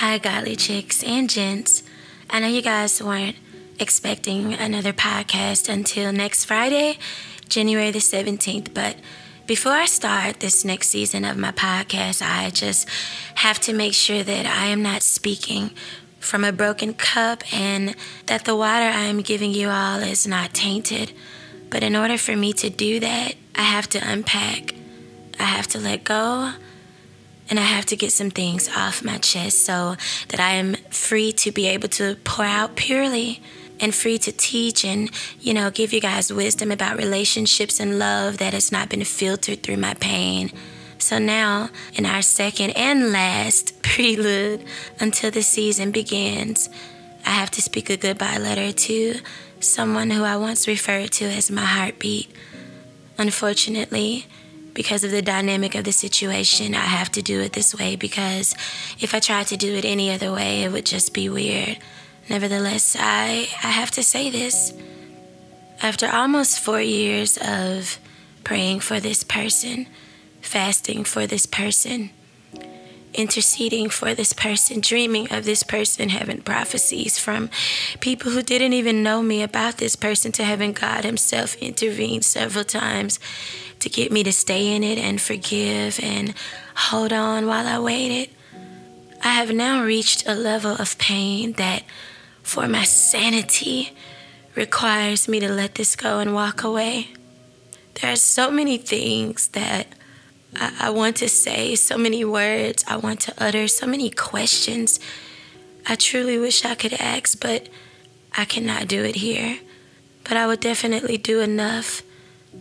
Hi, godly chicks and gents. I know you guys weren't expecting another podcast until next Friday, January the 17th, but before I start this next season of my podcast, I just have to make sure that I am not speaking from a broken cup and that the water I am giving you all is not tainted. But in order for me to do that, I have to unpack. I have to let go. And I have to get some things off my chest so that I am free to be able to pour out purely and free to teach and, give you guys wisdom about relationships and love that has not been filtered through my pain. So now, in our second and last prelude until the season begins, I have to speak a goodbye letter to someone who I once referred to as my heartbeat. Unfortunately, because of the dynamic of the situation, I have to do it this way because if I tried to do it any other way, it would just be weird. Nevertheless, I have to say this. After almost 4 years of praying for this person, fasting for this person, interceding for this person, dreaming of this person, having prophecies from people who didn't even know me about this person, to having God himself intervene several times to get me to stay in it and forgive and hold on while I waited. I have now reached a level of pain that, for my sanity, requires me to let this go and walk away. There are so many things that I want to say, so many words I want to utter, so many questions I truly wish I could ask, but I cannot do it here. But I would definitely do enough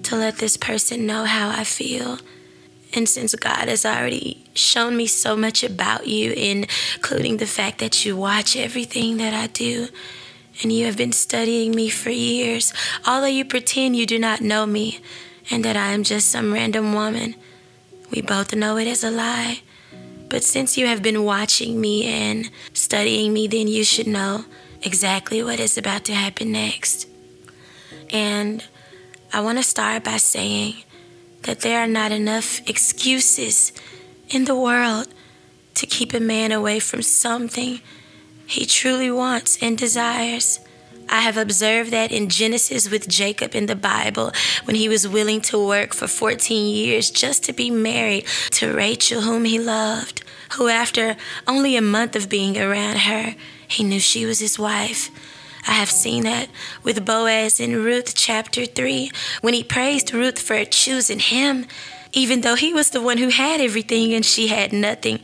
to let this person know how I feel. And since God has already shown me so much about you, including the fact that you watch everything that I do, and you have been studying me for years, although you pretend you do not know me and that I am just some random woman, we both know it is a lie. But since you have been watching me and studying me, then you should know exactly what is about to happen next. And I want to start by saying that there are not enough excuses in the world to keep a man away from something he truly wants and desires. I have observed that in Genesis with Jacob in the Bible, when he was willing to work for 14 years just to be married to Rachel, whom he loved, who after only a month of being around her, he knew she was his wife. I have seen that with Boaz in Ruth chapter 3, when he praised Ruth for choosing him, even though he was the one who had everything and she had nothing.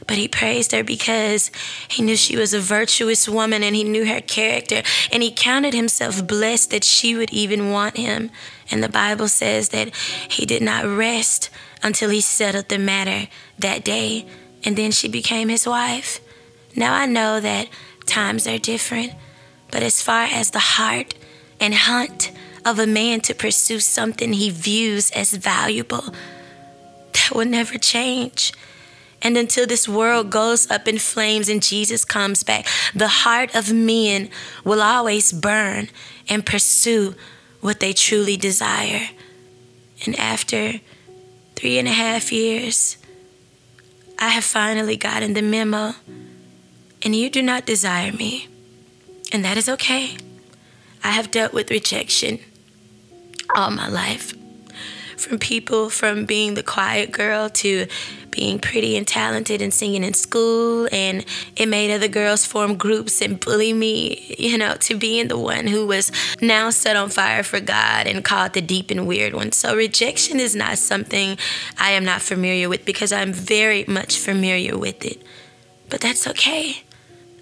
But he praised her because he knew she was a virtuous woman and he knew her character, and he counted himself blessed that she would even want him. And the Bible says that he did not rest until he settled the matter that day, and then she became his wife. Now I know that times are different, but as far as the heart and hunt of a man to pursue something he views as valuable, that will never change. And until this world goes up in flames and Jesus comes back, the heart of men will always burn and pursue what they truly desire. And after 3.5 years, I have finally gotten the memo, and you do not desire me. And that is okay. I have dealt with rejection all my life. From people, from being the quiet girl to being pretty and talented and singing in school, and it made other girls form groups and bully me, to being the one who was now set on fire for God and called the deep and weird one. So rejection is not something I am not familiar with, because I'm very much familiar with it. But that's okay.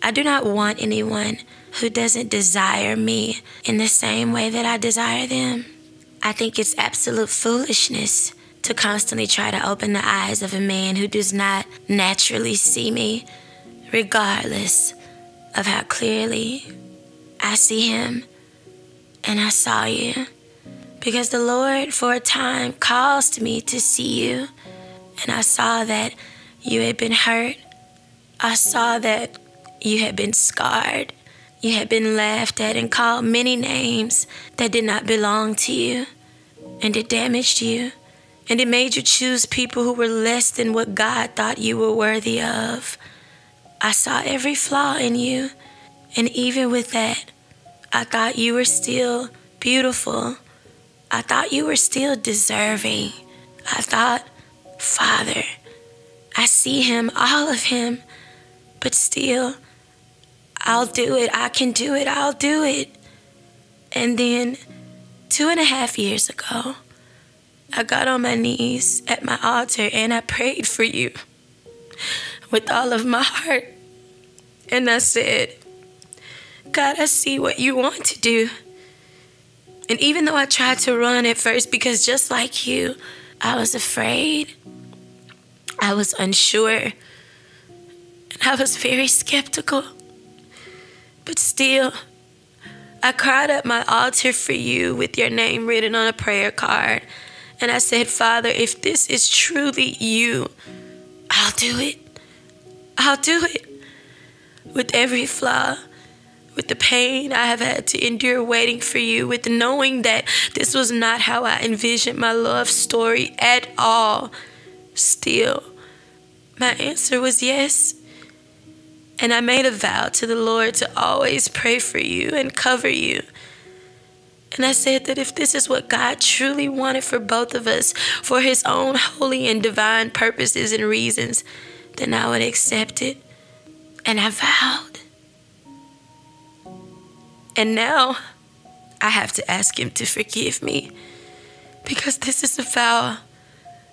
I do not want anyone who doesn't desire me in the same way that I desire them. I think it's absolute foolishness to constantly try to open the eyes of a man who does not naturally see me, regardless of how clearly I see him and I saw you. Because the Lord, for a time, caused me to see you, and I saw that you had been hurt. I saw that you had been scarred. You had been laughed at and called many names that did not belong to you, and it damaged you. And it made you choose people who were less than what God thought you were worthy of. I saw every flaw in you. And even with that, I thought you were still beautiful. I thought you were still deserving. I thought, Father, I see him, all of him, but still, I'll do it. I can do it. I'll do it. And then 2.5 years ago, I got on my knees at my altar and I prayed for you with all of my heart. And I said, God, I see what you want to do. And even though I tried to run at first, because just like you, I was afraid, I was unsure, and I was very skeptical. But still, I cried at my altar for you with your name written on a prayer card. And I said, Father, if this is truly you, I'll do it. I'll do it. With every flaw, with the pain I have had to endure waiting for you, with knowing that this was not how I envisioned my love story at all, still, my answer was yes. And I made a vow to the Lord to always pray for you and cover you. And I said that if this is what God truly wanted for both of us, for his own holy and divine purposes and reasons, then I would accept it. And I vowed. And now I have to ask him to forgive me, because this is a vow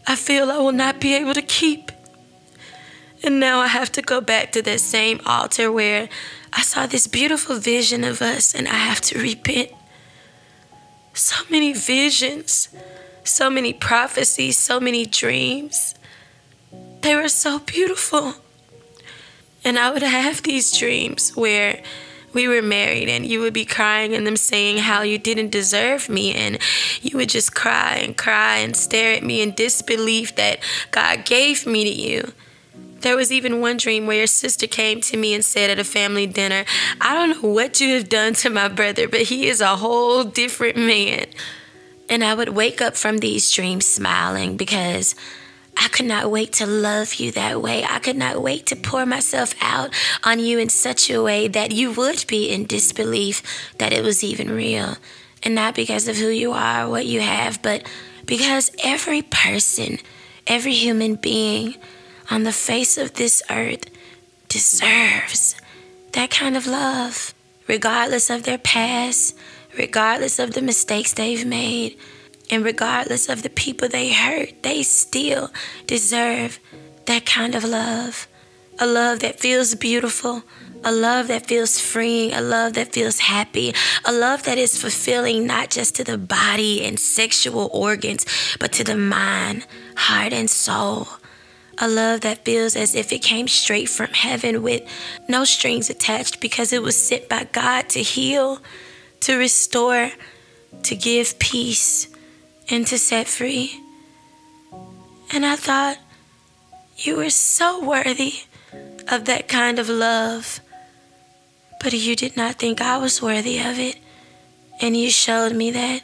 I feel I will not be able to keep. And now I have to go back to that same altar where I saw this beautiful vision of us, and I have to repent. So many visions, so many prophecies, so many dreams. They were so beautiful. And I would have these dreams where we were married and you would be crying in them saying how you didn't deserve me, and you would just cry and stare at me in disbelief that God gave me to you. There was even one dream where your sister came to me and said at a family dinner, I don't know what you have done to my brother, but he is a whole different man. And I would wake up from these dreams smiling, because I could not wait to love you that way. I could not wait to pour myself out on you in such a way that you would be in disbelief that it was even real. And not because of who you are or what you have, but because every person, every human being on the face of this earth deserves that kind of love, regardless of their past, regardless of the mistakes they've made, and regardless of the people they hurt. They still deserve that kind of love. A love that feels beautiful, a love that feels freeing, a love that feels happy, a love that is fulfilling not just to the body and sexual organs, but to the mind, heart, and soul. A love that feels as if it came straight from heaven with no strings attached, because it was sent by God to heal, to restore, to give peace, and to set free. And I thought you were so worthy of that kind of love, but you did not think I was worthy of it. And you showed me that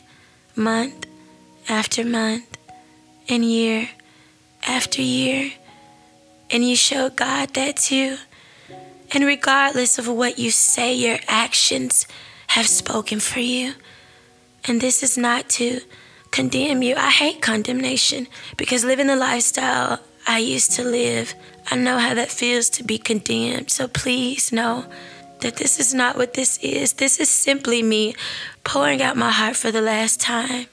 month after month and year after year. And you showed God that too. And regardless of what you say, your actions have spoken for you. And this is not to condemn you. I hate condemnation, because living the lifestyle I used to live, I know how that feels to be condemned. So please know that this is not what this is. This is simply me pouring out my heart for the last time.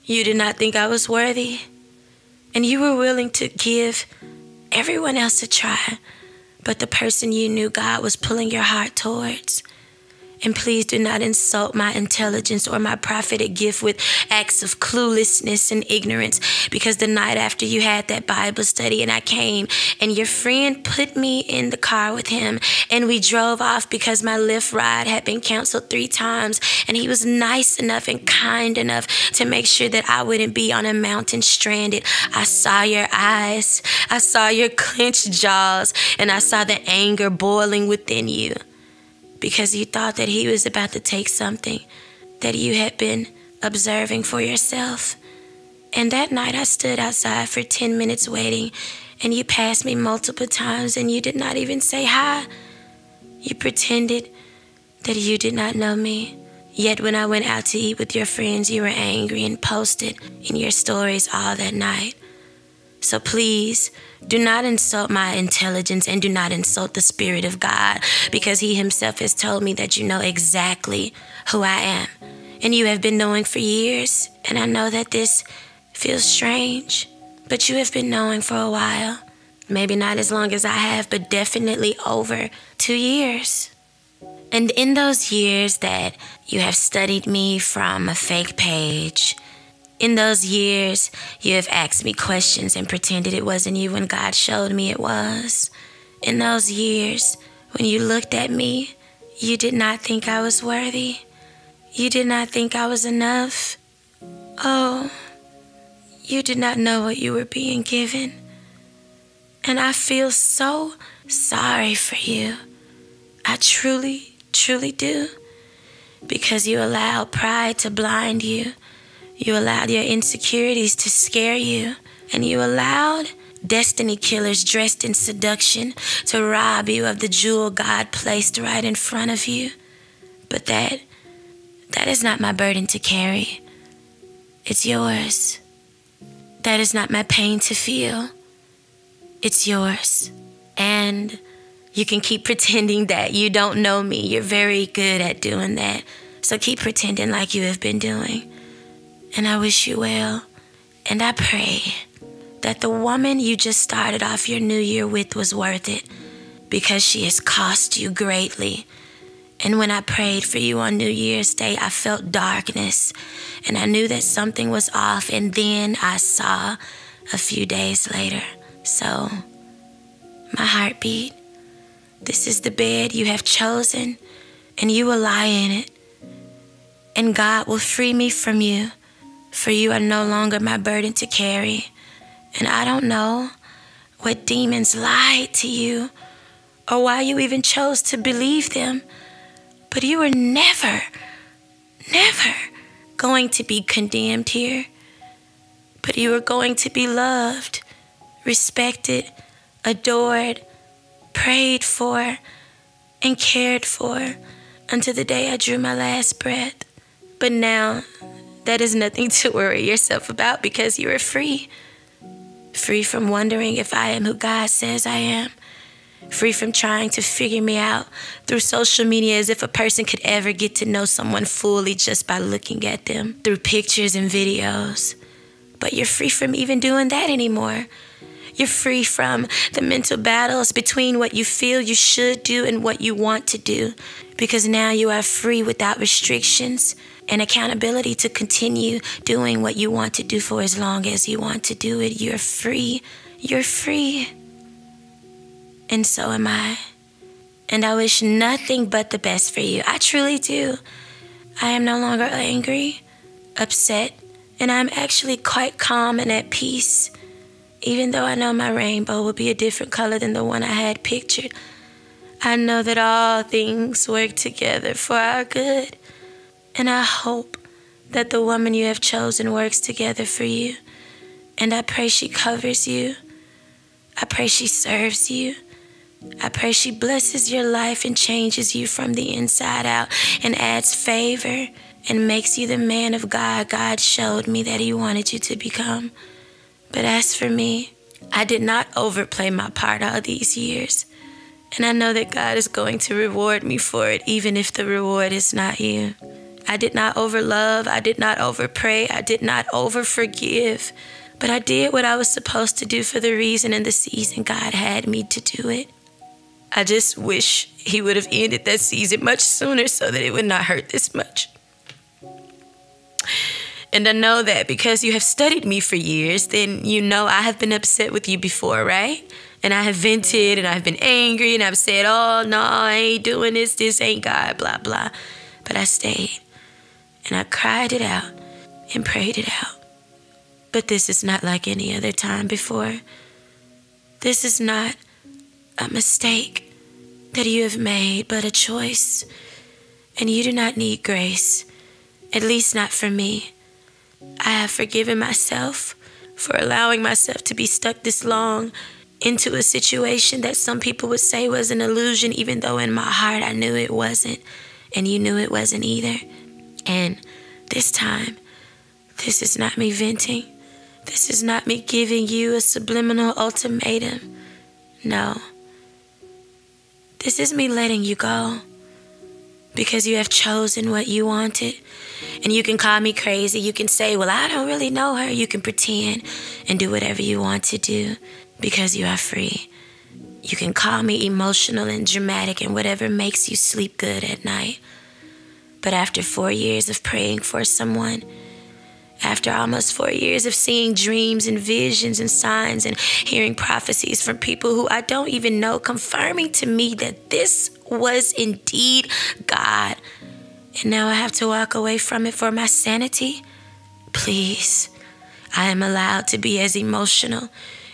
You did not think I was worthy, and you were willing to give everyone else a try, but the person you knew God was pulling your heart towards. And please do not insult my intelligence or my prophetic gift with acts of cluelessness and ignorance, because the night after you had that Bible study and I came and your friend put me in the car with him and we drove off because my Lyft ride had been canceled 3 times, and he was nice enough and kind enough to make sure that I wouldn't be on a mountain stranded. I saw your eyes, I saw your clenched jaws, and I saw the anger boiling within you, because you thought that he was about to take something that you had been observing for yourself And that night I stood outside for 10 minutes waiting, and you passed me multiple times and you did not even say hi. You pretended that you did not know me. Yet when I went out to eat with your friends, you were angry and posted in your stories all that night. So please, do not insult my intelligence and do not insult the Spirit of God, because He Himself has told me that you know exactly who I am. And you have been knowing for years, and I know that this feels strange, but you have been knowing for a while. Maybe not as long as I have, but definitely over 2 years. And in those years that you have studied me from a fake page, in those years you have asked me questions and pretended it wasn't you when God showed me it was. In those years when you looked at me, you did not think I was worthy. You did not think I was enough. Oh, you did not know what you were being given. And I feel so sorry for you. I truly do. Because you allowed pride to blind you. You allowed your insecurities to scare you. And you allowed destiny killers dressed in seduction to rob you of the jewel God placed right in front of you. But that is not my burden to carry. It's yours. That is not my pain to feel. It's yours. And you can keep pretending that you don't know me. You're very good at doing that. So keep pretending like you have been doing. And I wish you well. And I pray that the woman you just started off your new year with was worth it, because she has cost you greatly. And when I prayed for you on New Year's Day, I felt darkness. And I knew that something was off. And then I saw a few days later. So, my heartbeat. This is the bed you have chosen, and you will lie in it. And God will free me from you, for you are no longer my burden to carry. And I don't know what demons lied to you, or why you even chose to believe them, but you were never going to be condemned here. But you were going to be loved, respected, adored, prayed for, and cared for until the day I drew my last breath. But now, that is nothing to worry yourself about, because you are free. Free from wondering if I am who God says I am. Free from trying to figure me out through social media, as if a person could ever get to know someone fully just by looking at them through pictures and videos. But you're free from even doing that anymore. You're free from the mental battles between what you feel you should do and what you want to do, because now you are free without restrictions and accountability to continue doing what you want to do for as long as you want to do it. You're free. You're free. And so am I. And I wish nothing but the best for you. I truly do. I am no longer angry, upset, and I'm actually quite calm and at peace. Even though I know my rainbow will be a different color than the one I had pictured, I know that all things work together for our good. And I hope that the woman you have chosen works together for you. And I pray she covers you. I pray she serves you. I pray she blesses your life and changes you from the inside out and adds favor and makes you the man of God God showed me that He wanted you to become. But as for me, I did not overplay my part all these years. And I know that God is going to reward me for it, even if the reward is not you. I did not overlove. I did not overpray. I did not overforgive. But I did what I was supposed to do for the reason and the season God had me to do it. I just wish He would have ended that season much sooner so that it would not hurt this much. And I know that because you have studied me for years, then you know I have been upset with you before, right? And I have vented and I've been angry and I've said, oh, no, I ain't doing this. This ain't God, blah, blah. But I stayed and I cried it out and prayed it out. But this is not like any other time before. This is not a mistake that you have made, but a choice. And you do not need grace, at least not from me. I have forgiven myself for allowing myself to be stuck this long into a situation that some people would say was an illusion, even though in my heart I knew it wasn't, and you knew it wasn't either. And this time, this is not me venting. This is not me giving you a subliminal ultimatum. No. This is me letting you go because you have chosen what you wanted. And you can call me crazy. You can say, well, I don't really know her. You can pretend and do whatever you want to do because you are free. You can call me emotional and dramatic and whatever makes you sleep good at night. But after 4 years of praying for someone, after almost 4 years of seeing dreams and visions and signs and hearing prophecies from people who I don't even know, confirming to me that this was indeed God, and now I have to walk away from it for my sanity, please, I am allowed to be as emotional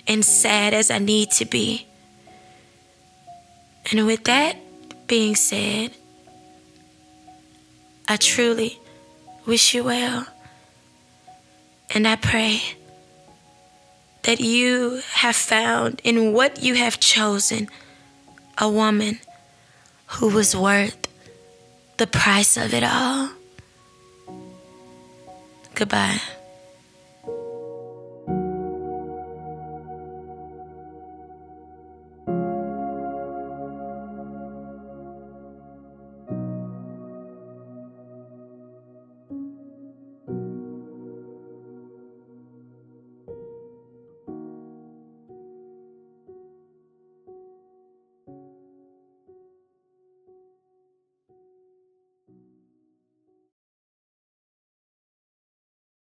and sad as I need to be. And with that being said, I truly wish you well. And I pray that you have found in what you have chosen a woman who was worth the price of it all. Goodbye.